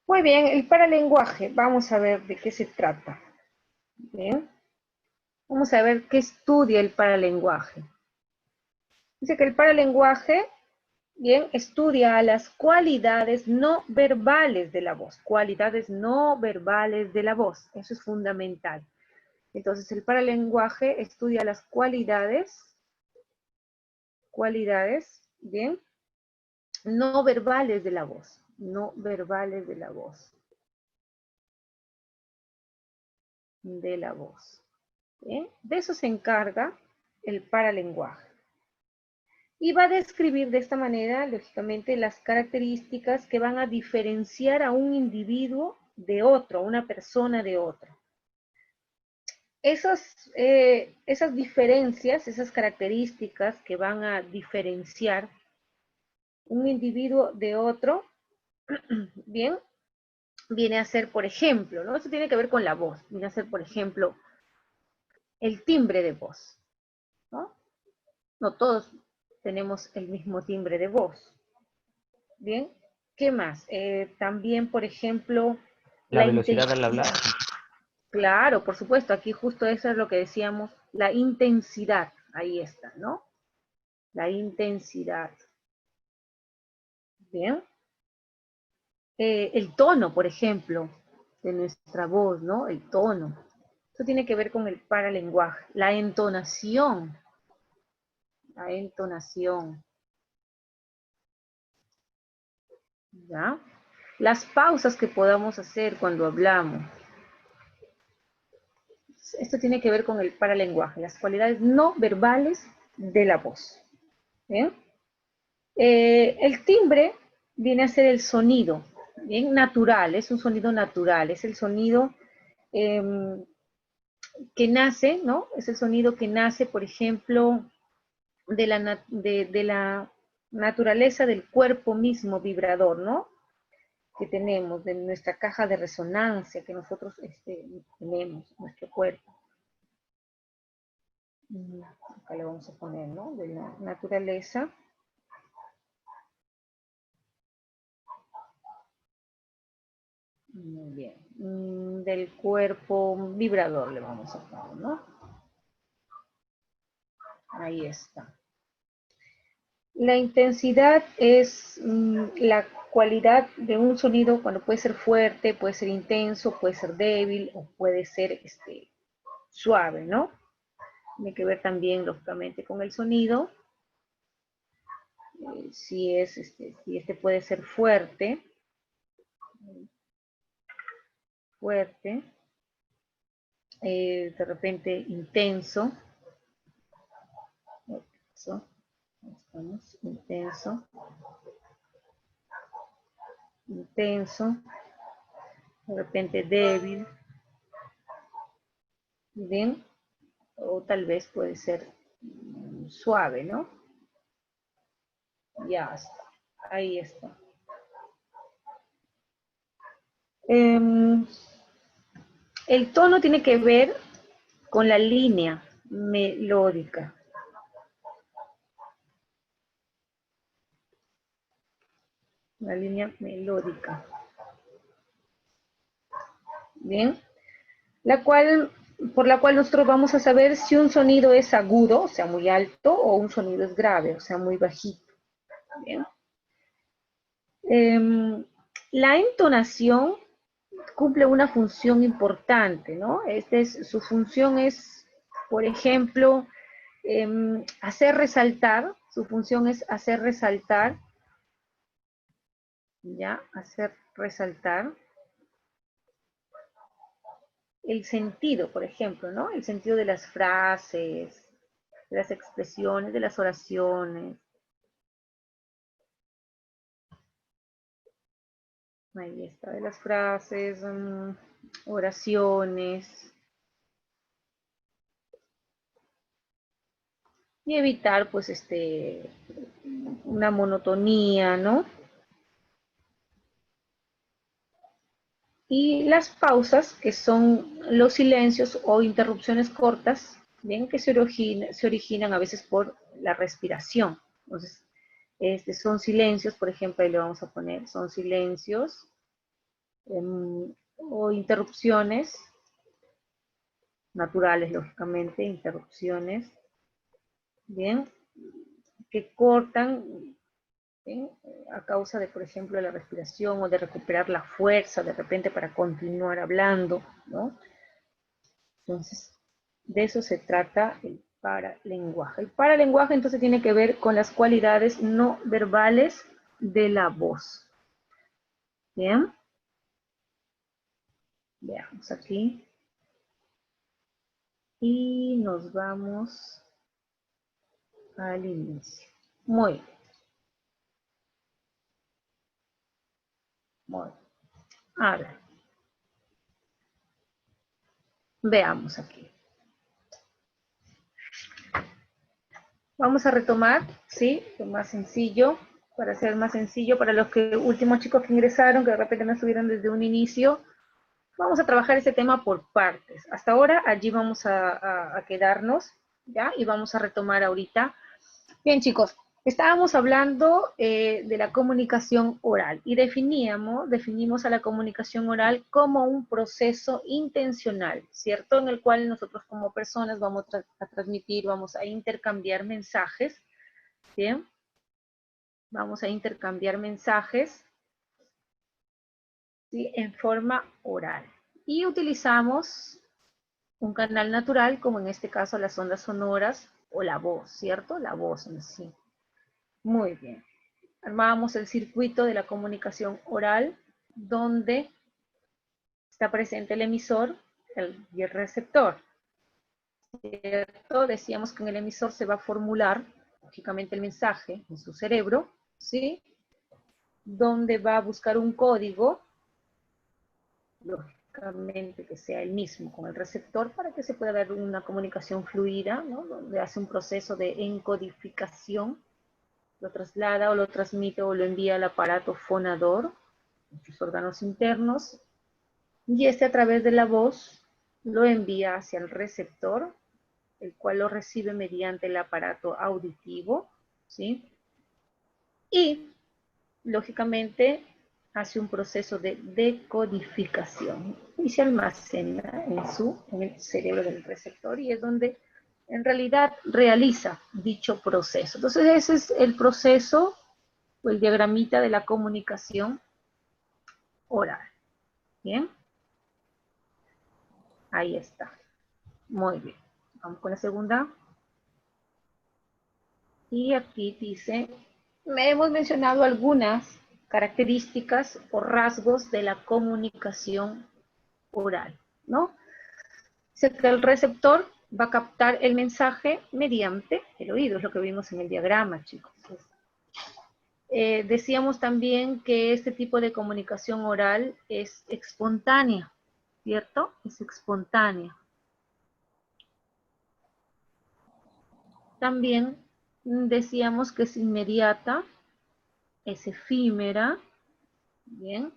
Muy bien, el paralenguaje. Vamos a ver de qué se trata. Bien. Vamos a ver qué estudia el paralenguaje. Dice que el paralenguaje, bien, estudia las cualidades no verbales de la voz. Cualidades no verbales de la voz. Eso es fundamental. Entonces, el paralenguaje estudia las cualidades, bien, no verbales de la voz, no verbales de la voz. ¿Bien? De eso se encarga el paralenguaje. Y va a describir de esta manera, lógicamente, las características que van a diferenciar a un individuo de otro, a una persona de otra. Esas diferencias, esas características que van a diferenciar un individuo de otro, bien, viene a ser, por ejemplo, ¿no? Eso tiene que ver con la voz, viene a ser, por ejemplo, el timbre de voz, ¿no? No todos tenemos el mismo timbre de voz. Bien, ¿qué más? También, por ejemplo, La velocidad al hablar. Claro, por supuesto, aquí justo eso es lo que decíamos, la intensidad, ahí está, ¿no? La intensidad. Bien. El tono, por ejemplo, de nuestra voz, ¿no? El tono. Eso tiene que ver con el paralenguaje. La entonación. La entonación. ¿Ya? Las pausas que podamos hacer cuando hablamos. Esto tiene que ver con el paralenguaje, las cualidades no verbales de la voz. ¿Bien? El timbre viene a ser el sonido, bien natural, es un sonido natural, es el sonido que nace, ¿no? Es el sonido que nace, por ejemplo, de la naturaleza del cuerpo mismo vibrador, ¿no? Que tenemos, de nuestra caja de resonancia que nosotros tenemos, nuestro cuerpo. Acá le vamos a poner, ¿no? De la naturaleza. Muy bien. Del cuerpo vibrador le vamos a poner, ¿no? Ahí está. La intensidad es la cualidad de un sonido cuando puede ser fuerte, puede ser intenso, puede ser débil o puede ser suave, ¿no? Tiene que ver también, lógicamente, con el sonido. Si puede ser fuerte, de repente intenso, intenso, de repente débil, bien, o tal vez puede ser suave, ¿no? Ya está, ahí está. El tono tiene que ver con la línea melódica. La línea melódica. Bien. Por la cual nosotros vamos a saber si un sonido es agudo, o sea, muy alto, o un sonido es grave, o sea, muy bajito. Bien. La entonación cumple una función importante, ¿no? Su función es, por ejemplo, hacer resaltar, su función es hacer resaltar, ¿ya? Hacer resaltar el sentido, por ejemplo, ¿no? El sentido de las frases, de las expresiones, de las oraciones. Ahí está, de las frases, oraciones. Y evitar, pues, una monotonía, ¿no? Y las pausas, que son los silencios o interrupciones cortas, bien, que se originan a veces por la respiración. Entonces, son silencios, por ejemplo, ahí le vamos a poner, son silencios o interrupciones naturales, lógicamente, interrupciones, bien, que cortan, ¿bien? A causa de, por ejemplo, la respiración o de recuperar la fuerza de repente para continuar hablando, ¿no? Entonces, De eso se trata el paralenguaje. El paralenguaje entonces tiene que ver con las cualidades no verbales de la voz. Bien. Veamos aquí. Y nos vamos al inicio. Muy bien. Muy bien. A ver. Veamos aquí. Vamos a retomar, ¿sí? Lo más sencillo, para hacer más sencillo, para los últimos chicos que ingresaron, que de repente no estuvieron desde un inicio, vamos a trabajar este tema por partes. Hasta ahora, allí vamos a quedarnos, ¿ya? Y vamos a retomar ahorita. Bien, chicos, estábamos hablando de la comunicación oral y definimos a la comunicación oral como un proceso intencional, ¿cierto? En el cual nosotros como personas vamos a transmitir, vamos a intercambiar mensajes, ¿bien? Vamos a intercambiar mensajes, ¿sí? En forma oral. Y utilizamos un canal natural, como en este caso las ondas sonoras o la voz, ¿cierto? La voz en sí. Muy bien. Armábamos el circuito de la comunicación oral, donde está presente el emisor y el receptor, ¿cierto? Decíamos que en el emisor se va a formular, lógicamente, el mensaje en su cerebro, ¿sí? Donde va a buscar un código, lógicamente que sea el mismo con el receptor, para que se pueda dar una comunicación fluida, ¿no? Donde hace un proceso de encodificación, lo traslada o lo transmite o lo envía al aparato fonador, sus órganos internos, y a través de la voz lo envía hacia el receptor, el cual lo recibe mediante el aparato auditivo, ¿sí? Y, lógicamente, hace un proceso de decodificación y se almacena en el cerebro del receptor, y es donde en realidad realiza dicho proceso. Entonces ese es el proceso o el diagramita de la comunicación oral. ¿Bien? Ahí está. Muy bien. Vamos con la segunda. Y aquí dice, hemos mencionado algunas características o rasgos de la comunicación oral, ¿no? Dice que el receptor va a captar el mensaje mediante el oído, es lo que vimos en el diagrama, chicos. Decíamos también que este tipo de comunicación oral es espontánea, ¿cierto? Es espontánea. También decíamos que es inmediata, es efímera, ¿bien?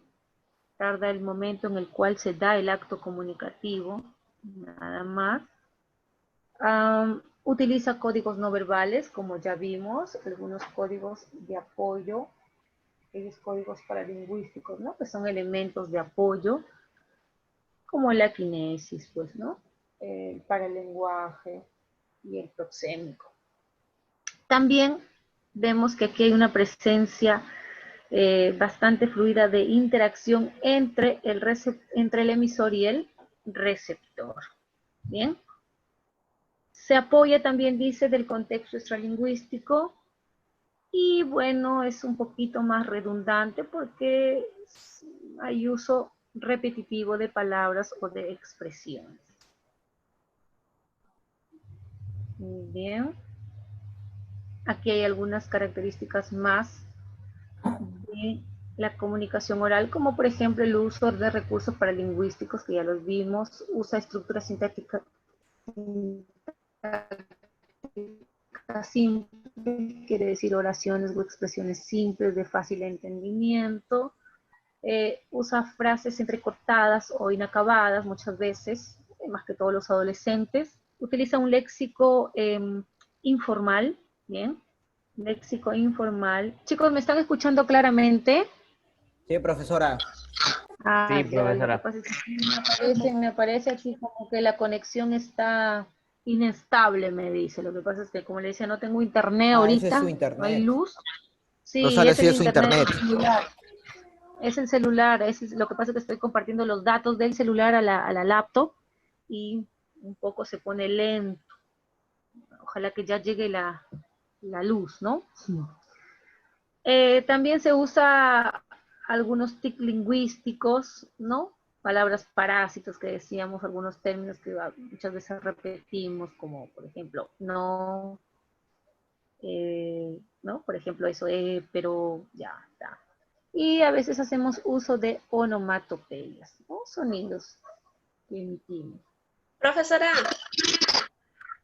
Tarda el momento en el cual se da el acto comunicativo, nada más. Utiliza códigos no verbales, como ya vimos, algunos códigos de apoyo, aquellos códigos paralingüísticos, ¿no? Que son elementos de apoyo, como la quinesis, pues, ¿no? El paralenguaje y el proxémico. También vemos que aquí hay una presencia bastante fluida de interacción entre el emisor y el receptor. ¿Bien? Se apoya también, dice, del contexto extralingüístico, y bueno, es un poquito más redundante porque hay uso repetitivo de palabras o de expresiones. Bien. Aquí hay algunas características más de la comunicación oral, como por ejemplo el uso de recursos paralingüísticos, que ya los vimos, usa estructuras sintácticas simples, quiere decir oraciones o expresiones simples de fácil entendimiento, usa frases entrecortadas o inacabadas muchas veces, más que todos los adolescentes, utiliza un léxico informal, ¿bien? Léxico informal. Chicos, ¿me están escuchando claramente? Sí, profesora. Sí, Ya, profesora. lo que pasa es que me aparece aquí como que la conexión está inestable, me dice. Lo que pasa es que, como le decía, no tengo internet Ah, ese es ahorita, su no hay internet. luz. Sí, Profesora, es sí el es su internet internet. del celular. Es el celular, lo que pasa es que estoy compartiendo los datos del celular a la laptop, y un poco se pone lento. Ojalá que ya llegue la luz, ¿no? También se usa algunos tics lingüísticos, ¿no? Palabras parásitos que decíamos, algunos términos que muchas veces repetimos, como por ejemplo, no, ¿no? Por ejemplo, eso, pero, ya está. Y a veces hacemos uso de onomatopeyas, ¿no? Sonidos que emitimos. Profesora,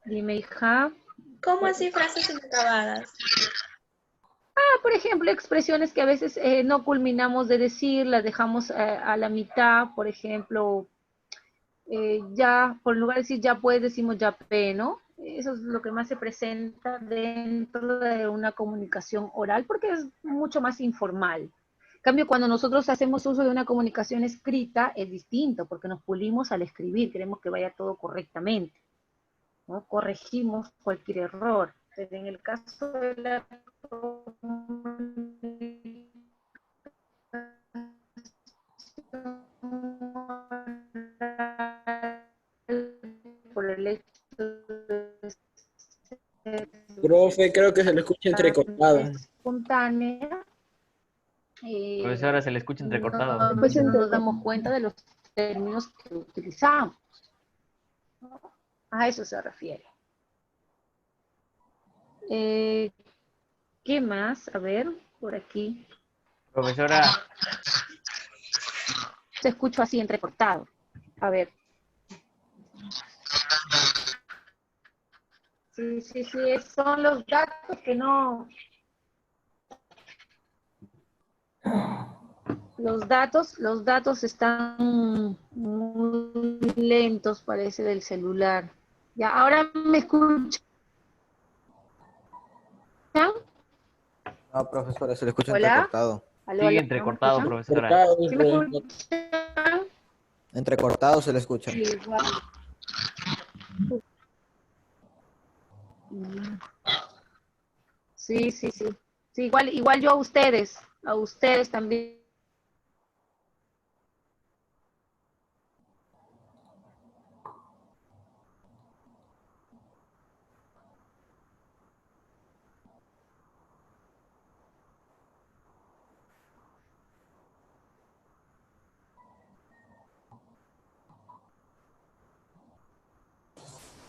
Dime, hija. ¿cómo así frases inacabadas? Por ejemplo, expresiones que a veces no culminamos de decir, las dejamos a la mitad, por ejemplo, ya, por lugar de decir ya pues, decimos ya pe, ¿no? Eso es lo que más se presenta dentro de una comunicación oral, porque es mucho más informal. En cambio, cuando nosotros hacemos uso de una comunicación escrita, es distinto, porque nos pulimos al escribir, queremos que vaya todo correctamente, ¿no? Corregimos cualquier error. Pero en el caso de la por el hecho de ser Profe, creo que se lo escucha entrecortado. espontánea, Profesora, se le escucha entrecortado. no nos damos cuenta de los términos que utilizamos. A eso se refiere. ¿Qué más? A ver, por aquí. Profesora, Se escucho así entrecortado. A ver. Sí, son los datos que no... Los datos están muy lentos, parece, del celular. Ya, ahora me escuchan. No, profesora, se le escucha Hola. entrecortado. ¿Aló, sigue aló? entrecortado, ¿Me escuchan? profesora. Cortado, ¿Sí me profesor. escuchan? Entrecortado se le escucha. Sí, igual. Sí. Sí, igual yo a ustedes también.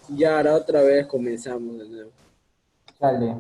Ya, ahora otra vez comenzamos de nuevo. Dale.